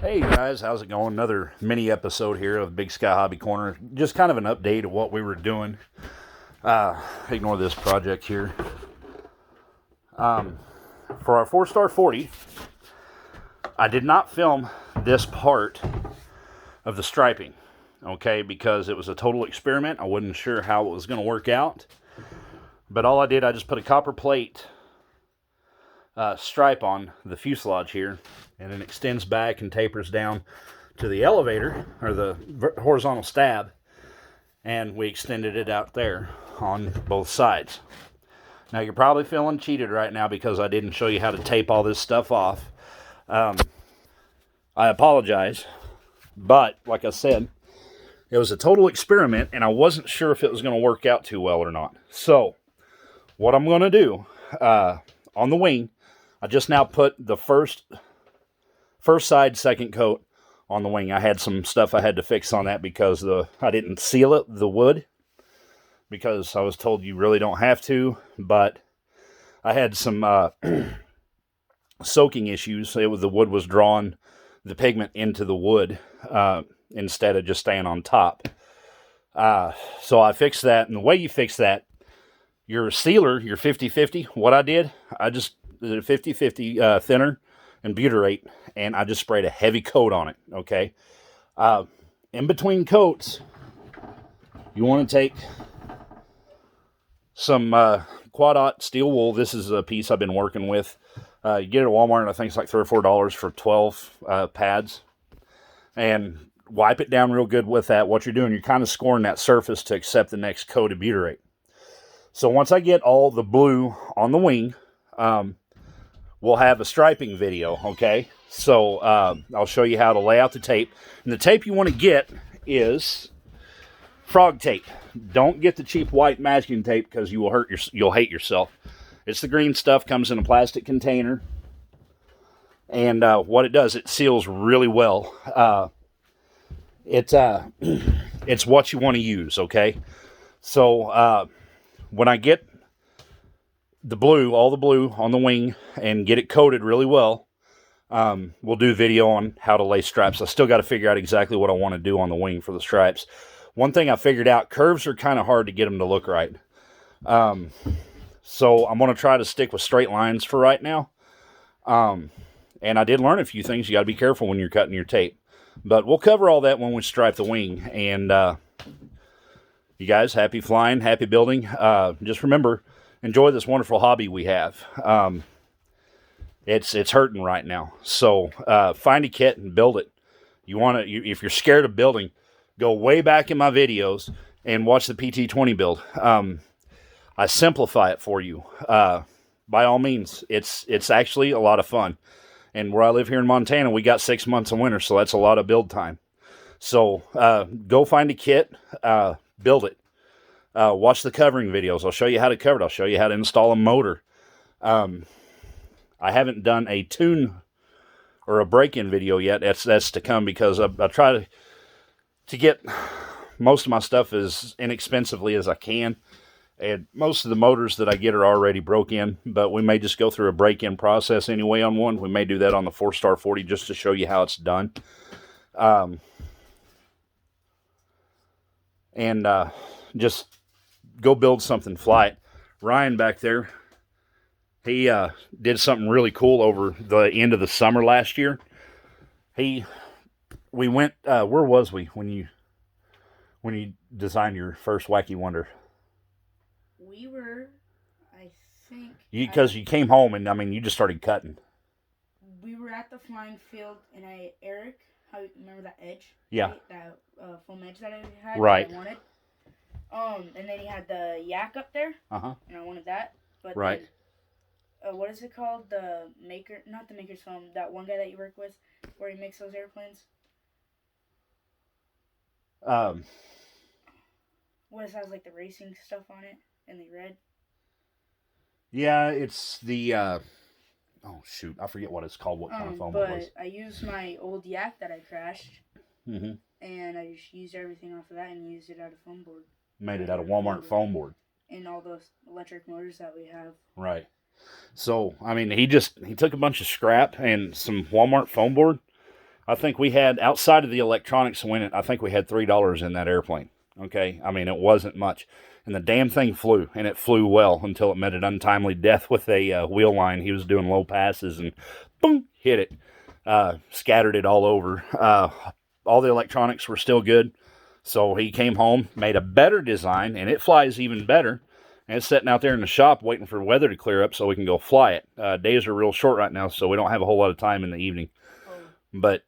Hey guys, how's it going? Another mini episode here of Big Sky Hobby Corner. Just kind of an update of what we were doing. Ignore this project here. For our 4-star 40, I did not film this part of the striping, okay, because it was a total experiment. I wasn't sure how it was going to work out. But all I did, I just put a copper plate stripe on the fuselage here, and it extends back and tapers down to the elevator, or the horizontal stab, and we extended it out there on both sides. Now you're probably feeling cheated right now because I didn't show you how to tape all this stuff off. I apologize, but like I said, it was a total experiment, and I wasn't sure if it was going to work out too well or not. So what I'm going to do on the wing, I just now put the first side second coat on the wing. I had some stuff I had to fix on that because I didn't seal the wood, because I was told you really don't have to, but I had some soaking issues. The wood was drawing the pigment into the wood instead of just staying on top. So I fixed that, and the way you fix that, your sealer, your 50/50, what I did, I just did a 50/50 thinner and butyrate, and I just sprayed a heavy coat on it, okay? In between coats, you want to take some Quad-Ot steel wool. This is a piece I've been working with. You get it at Walmart, and I think it's like $3 or $4 for 12 pads. And wipe it down real good with that. What you're doing, you're kind of scoring that surface to accept the next coat of butyrate. So once I get all the blue on the wing, we'll have a striping video, okay? So I'll show you how to lay out the tape. And the tape you want to get is frog tape. Don't get the cheap white masking tape because you'll hate yourself. It's the green stuff, comes in a plastic container. And what it does, it seals really well. It's what you want to use, okay? So when I get all the blue on the wing, and get it coated really well, we'll do a video on how to lay stripes. I still got to figure out exactly what I want to do on the wing for the stripes. One thing I figured out, curves are kind of hard to get them to look right. So I'm going to try to stick with straight lines for right now. And I did learn a few things. You got to be careful when you're cutting your tape. But we'll cover all that when we stripe the wing. And you guys, happy flying, happy building. Just remember, enjoy this wonderful hobby we have. It's hurting right now. So find a kit and build it. If you're scared of building, go way back in my videos and watch the PT20 build. I simplify it for you. By all means, it's actually a lot of fun. And where I live here in Montana, we got 6 months of winter, so that's a lot of build time. So go find a kit, build it. Watch the covering videos. I'll show you how to cover it. I'll show you how to install a motor. I haven't done a tune or a break-in video yet. That's to come, because I try to get most of my stuff as inexpensively as I can. And most of the motors that I get are already broke in, but we may just go through a break-in process anyway on one. We may do that on the 4-star 40 just to show you how it's done. Just go build something, fly it. Ryan back there, he did something really cool over the end of the summer last year. We went, where was we when you designed your first Wacky Wonder? We were, I think... Because you came home and, you just started cutting. We were at the flying field, and Eric, remember that edge? Yeah. Right? That foam edge that I had? Right. That I wanted. And then he had the yak up there. Uh-huh. And I wanted that. But right. Then, what is it called? Not the Maker's Foam, that one guy that you work with, where he makes those airplanes? What it has, like, the racing stuff on it, and the red? Yeah, it's the, oh shoot, I forget what it's called, what kind of foam it was. But I used my old yak that I crashed, mm-hmm. and I just used everything off of that and used it out of foam board. Made it out of Walmart foam board. And all those electric motors that we have. Right. So, he took a bunch of scrap and some Walmart foam board. I think we had, outside of the electronics in it, I think we had $3 in that airplane. Okay, I mean, it wasn't much. And the damn thing flew, and it flew well until it met an untimely death with a wheel line. He was doing low passes and boom, hit it. Scattered it all over. All the electronics were still good. So he came home, made a better design, and it flies even better. And it's sitting out there in the shop waiting for the weather to clear up so we can go fly it. Days are real short right now, so we don't have a whole lot of time in the evening. But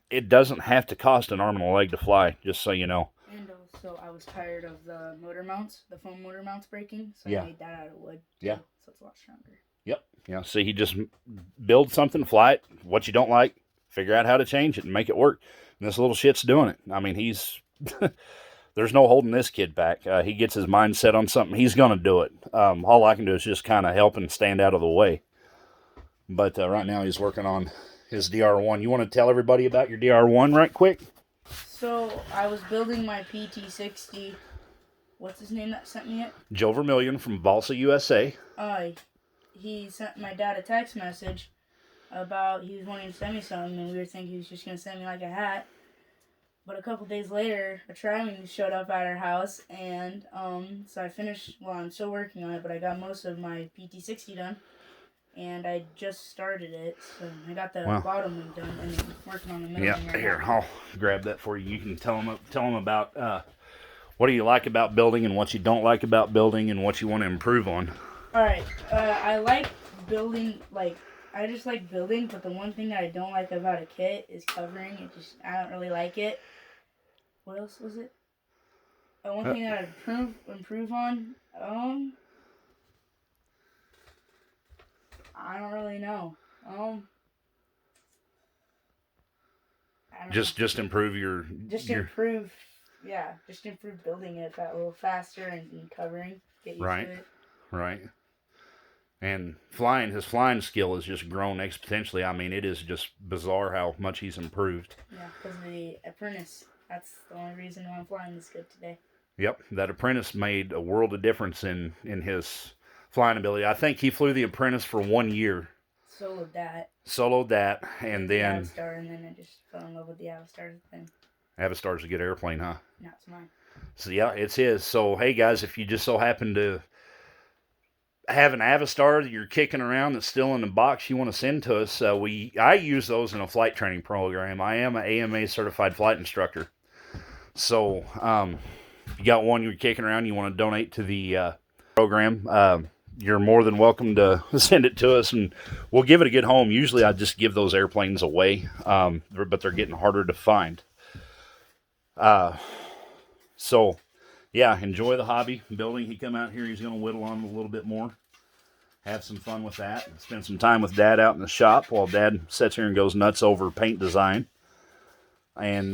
it doesn't have to cost an arm and a leg to fly, just so you know. And also, I was tired of the motor mounts, the foam motor mounts breaking, so Yeah. I made that out of wood. Yeah. So it's a lot stronger. Yep. Yeah. So he just build something, fly it. What you don't like, figure out how to change it and make it work. And this little shit's doing it. I mean, he's there's no holding this kid back. He gets his mind set on something, he's gonna do it. All I can do is just kind of help and stand out of the way. But right now he's working on his DR1. You want to tell everybody about your DR1 right quick? So I was building my PT60. What's his name that sent me it? Joe Vermillion from Balsa, USA. He sent my dad a text message about he was wanting to send me something, and we were thinking he was just going to send me like a hat. But a couple days later, a tri-wing showed up at our house, and so I finished, well, I'm still working on it, but I got most of my PT60 done, and I just started it, so I got the bottom wing done, and I'm working on the middle wing right here, now. I'll grab that for you. You can tell them about what do you like about building and what you don't like about building and what you want to improve on. Alright, I like building, I just like building, but the one thing that I don't like about a kit is covering. I don't really like it. What else was it? One thing that I'd improve on, I don't really know. Just improve your... improve building it a little faster and covering. Get used to it. Right. And his flying skill has just grown exponentially. I mean, it is just bizarre how much he's improved. Yeah, because of the apprentice. That's the only reason why I'm flying this good today. Yep, that apprentice made a world of difference in his flying ability. I think he flew the apprentice for 1 year. Soloed that, and then... Avistar, and then I just fell in love with the Avistar thing. Avistar's a good airplane, huh? No, it's mine. So, yeah, it's his. So, hey, guys, if you just so happen to have an Avistar that you're kicking around that's still in the box you want to send to us, I use those in a flight training program. I am an AMA certified flight instructor. So, if you got one you're kicking around, you want to donate to the program, you're more than welcome to send it to us, and we'll give it a good home. Usually I just give those airplanes away, but they're getting harder to find. So, yeah, enjoy the hobby building. He come out here, he's going to whittle on a little bit more. Have some fun with that. Spend some time with Dad out in the shop while Dad sits here and goes nuts over paint design. And,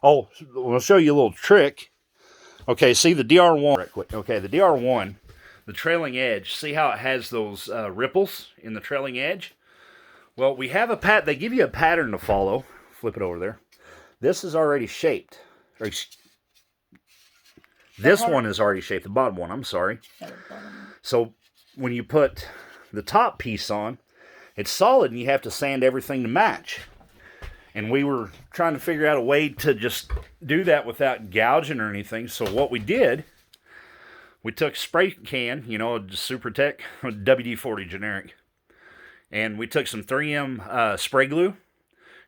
I'll show you a little trick. Okay, see the DR1 right quick. Okay, the DR1, the trailing edge. See how it has those ripples in the trailing edge? Well, we have they give you a pattern to follow. Flip it over there. This is already shaped. This one is already shaped, the bottom one, I'm sorry. So when you put the top piece on, it's solid and you have to sand everything to match. And we were trying to figure out a way to just do that without gouging or anything. So what we did, we took a spray can, Supertech, WD-40 generic. And we took some 3M spray glue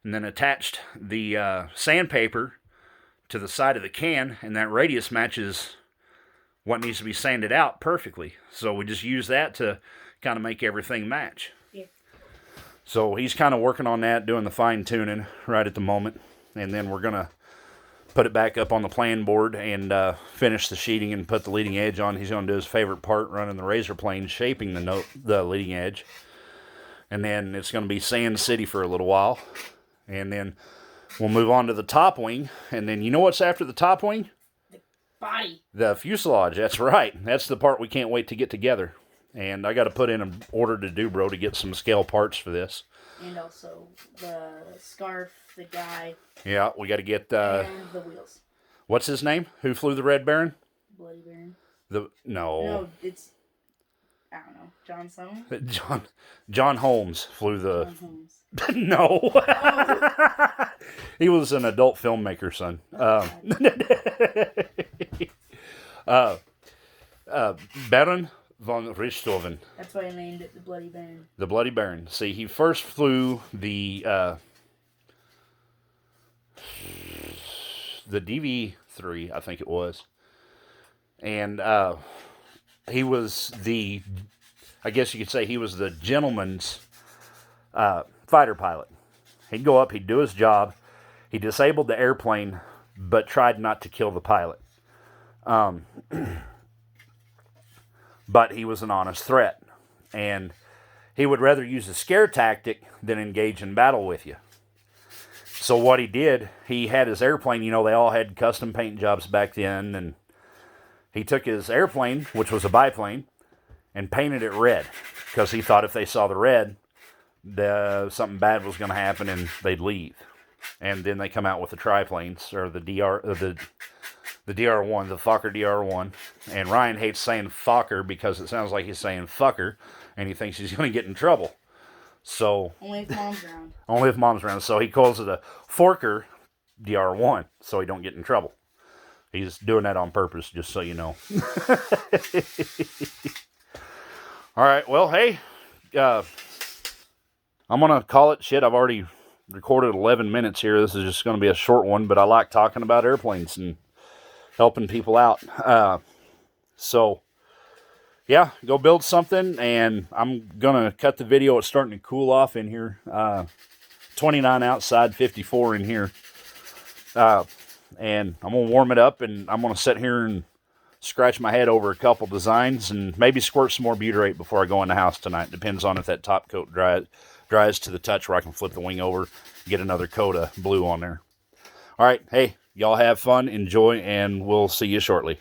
and then attached the sandpaper to the side of the can, and that radius matches what needs to be sanded out perfectly. So we just use that to kind of make everything match. Yeah. So he's kind of working on that, doing the fine tuning right at the moment, and then we're gonna put it back up on the plan board and finish the sheeting and put the leading edge on. He's gonna do his favorite part, running the razor plane, shaping the leading edge, and then it's gonna be Sand City for a little while, and then we'll move on to the top wing, and then you know what's after the top wing? The body. The fuselage, that's right. That's the part we can't wait to get together. And I got to put in an order to Dubro to get some scale parts for this. And also the scarf, the guy. Yeah, we got to get... and the wheels. What's his name? Who flew the Red Baron? Bloody Baron. No. No, it's... I don't know. John something? John Holmes flew the... John Holmes. No. He was an adult filmmaker, son. Baron von Richthofen. That's why I named it the Bloody Baron. The Bloody Baron. See, he first flew the DV-3, I think it was. And he was I guess you could say he was the gentleman's fighter pilot. He'd go up, he'd do his job. He disabled the airplane, but tried not to kill the pilot. But he was an honest threat. And he would rather use a scare tactic than engage in battle with you. So what he did, he had his airplane, they all had custom paint jobs back then, and he took his airplane, which was a biplane, and painted it red, because he thought if they saw the red, something bad was going to happen and they'd leave. And then they come out with the triplanes, or the DR1, the Fokker DR1. And Ryan hates saying Fokker because it sounds like he's saying fucker, and he thinks he's going to get in trouble. So only if mom's around. Only if mom's around. So he calls it a Forker DR1, so he don't get in trouble. He's doing that on purpose, just so you know. All right, well, hey, I'm going to call it shit. I've already recorded 11 minutes here. This is just going to be a short one, but I like talking about airplanes and helping people out. So, yeah, go build something, and I'm going to cut the video. It's starting to cool off in here. 29 outside, 54 in here. And I'm going to warm it up, and I'm going to sit here and scratch my head over a couple designs and maybe squirt some more butyrate before I go in the house tonight. Depends on if that top coat dries to the touch where I can flip the wing over, get another coat of blue on there. All right, hey, y'all have fun, enjoy, and we'll see you shortly.